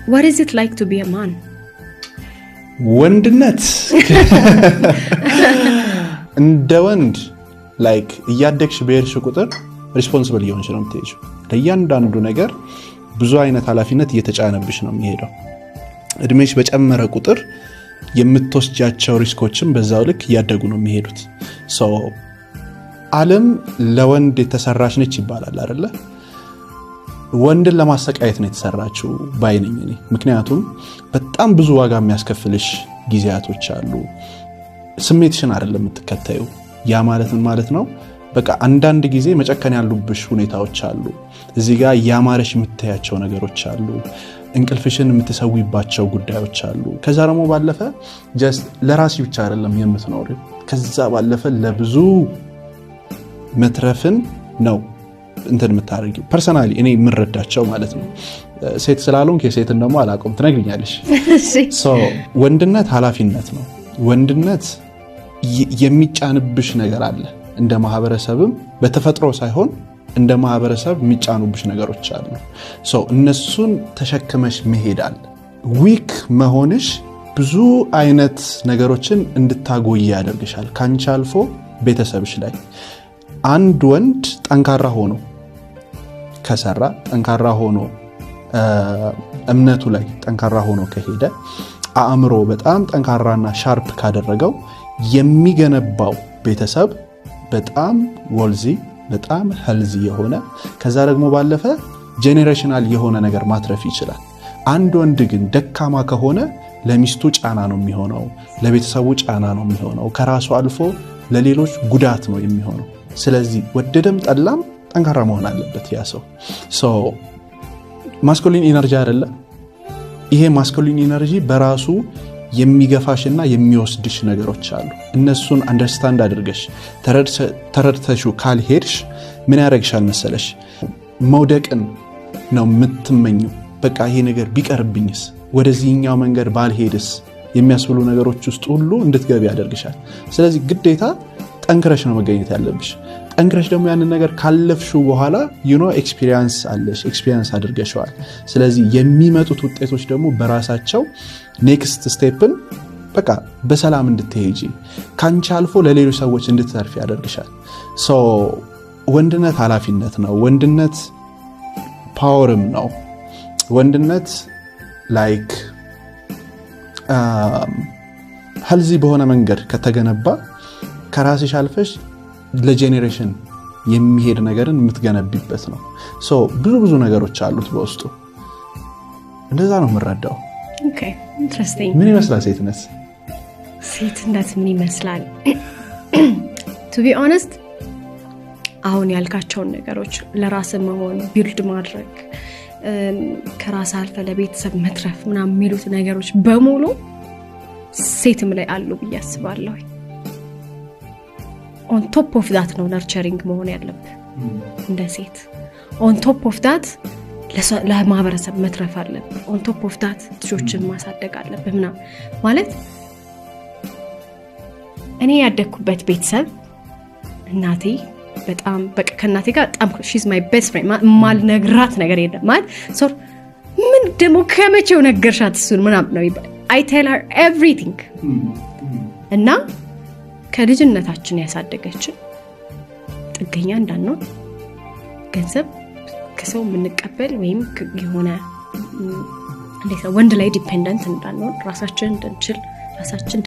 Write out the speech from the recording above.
what is it like to be a man? ወንድነት እንደ ወንድ ላይክ እያደግሽ በሄድሽ ቁጥር ሪስፖንሲብል እየሆንሽ ነው የምትሄጂው። ለእያንዳንዱ ነገር ብዙ አይነት ኃላፊነት እየተጫነብሽ ነው የሚሄደው። እድሜሽ በጨመረ ቁጥር የምትወስጃቸው ሪስኮችም በዛው ልክ እያደጉ ነው የሚሄዱት። ሶ ዓለም ለወንድ የተሰራች ነች ይባላል አይደለ? ወንድን ለማሰቃየት ነው የተሰራችው ባይነኝ እኔ። ምክንያቱም በጣም ብዙ ዋጋ የሚያስከፍልሽ ጊዜያቶች አሉ። ስሜትሽን አይደለም የምትከታዩ። ያ ማለት ነው በቃ አንዳንድ ጊዜ መጨከን ያሉብሽ ሁኔታዎች አሉ። እዚህ ጋር ያማረሽ የምትያቸው ነገሮች አሉ። እንቅልፍሽን የምትሰዊባቸው ጉዳዮች አሉ። ከዛ ደግሞ ባለፈ ጀስት ለራስሽ ብቻ አይደለም የምትኖሪው። ከዛ ባለፈ ለብዙ መትረፍን ነው እንትን የምታረጊው። ፐርሰናሊ እኔ የምረዳቸው ማለት ነው። ሴት ስላልሆንክ የሴትን ደግሞ አላውቅም ትነግሪኛለሽ። ሶ ወንድነት ኃላፊነት ነው። ወንድነት የሚጫንብሽ ነገር አለ። እንደ ማህበረሰብም በተፈጥሮ ሳይሆን እንደ ማህበረሰብ የሚጫኑብሽ ነገሮች አሉ። ሶ እነሱን ተሸክመሽ መሄድ አለ። ዊክ መሆንሽ ብዙ አይነት ነገሮችን እንድታጎይ ያደርግሻል። ካንቺ አልፎ ቤተሰብሽ ላይ አንድ ወንድ ጠንካራ ሆኖ ከሰራ፣ ጠንካራ ሆኖ እምነቱ ላይ ጠንካራ ሆኖ ከሄደ፣ አእምሮ በጣም ጠንካራና ሻርፕ ካደረገው የሚገነባው ቤተሰብ በጣም ወልዚ፣ በጣም ሄልዚ የሆነ ከዛ ደግሞ ባለፈ ጄኔሬሽናል የሆነ ነገር ማትረፍ ይችላል። አንድ ወንድ ግን ደካማ ከሆነ ለሚስቱ ጫና ነው የሚሆነው፣ ለቤተሰቡ ጫና ነው የሚሆነው፣ ከራሱ አልፎ ለሌሎች ጉዳት ነው የሚሆነው። ስለዚህ ወደደም ጠላም ጠንካራ መሆን አለበት ያ ሰው። ሶ ማስኩሊን ኢነርጂ አይደለ? ይሄ ማስኩሊን ኢነርጂ በራሱ የሚገፋሽና የሚወስድሽ ነገሮች አሉ። እነሱን አንደርስታንድ አድርገሽ ተረድተሽ ካልሄድሽ ምን ያደርግሻል መሰለሽ? መውደቅን ነው የምትመኘው። በቃ ይሄ ነገር ቢቀርብኝስ፣ ወደዚህኛው መንገድ ባልሄድስ የሚያስብሉ ነገሮች ውስጥ ሁሉ እንድትገቢ ያደርግሻል። ስለዚህ ግዴታ ጠንክረሽ ነው መገኘት ያለብሽ። ጠንክረሽ ደግሞ ያንን ነገር ካለፍሽው በኋላ ኤክስፒሪየንስ አለሽ፣ ኤክስፒሪየንስ አድርገሽዋል። ስለዚህ የሚመጡት ውጤቶች ደግሞ በራሳቸው ኔክስት ስቴፕን በቃ በሰላም እንድትሄጂ ካንቺ አልፎ ለሌሎች ሰዎች እንድትተርፊ ያደርግሻል። ሶ ወንድነት ኃላፊነት ነው። ወንድነት ፓወርም ነው። ወንድነት ላይክ ሄልዚ በሆነ መንገድ ከተገነባ ከራስሽ አልፈሽ ለጄኔሬሽን የሚሄድ ነገርን የምትገነቢበት ነው። ሶ ብዙ ነገሮች አሉት በውስጡ። እንደዛ ነው የምረዳው። ኦኬ ኢንትረስቲንግ። ምን ይመስላል ሴትነት? ሴትነት ምን ይመስላል? ቱ ቢ ኦነስት አሁን ያልካቸውን ነገሮች ለራስ መሆን፣ ቢልድ ማድረግ፣ ከራስ አልፈ ለቤተሰብ መትረፍ ምናምን የሚሉት ነገሮች በሙሉ ሴትም ላይ አሉ ብዬ አስባለሁ። on top of that ነው nurturing መሆን ያለበት እንደ ሴት። on top of that ለማህበረሰብ መትረፍ አለበት። on top of that ልጆችን ማሳደግ አለበት ምናምን ማለት። እኔ ያደግኩበት ቤተሰብ እናቴ በጣም በቃ ከእናቴ ጋር በጣም she's my best friend ማልነግራት ነገር የለም ማለት ሶ ምን ደግሞ ከመቼው ነገርሻት እሱን ምናምን ነው ይባል። I tell her everything እና ከልጅነታችን ያሳደገችን ጥገኛ እንዳንሆን ገንዘብ ከሰው የምንቀበል ወይም የሆነ እንዴት ነው ወንድ ላይ ዲፔንደንት እንዳንሆን ራሳችን እንድንችል ራሳችን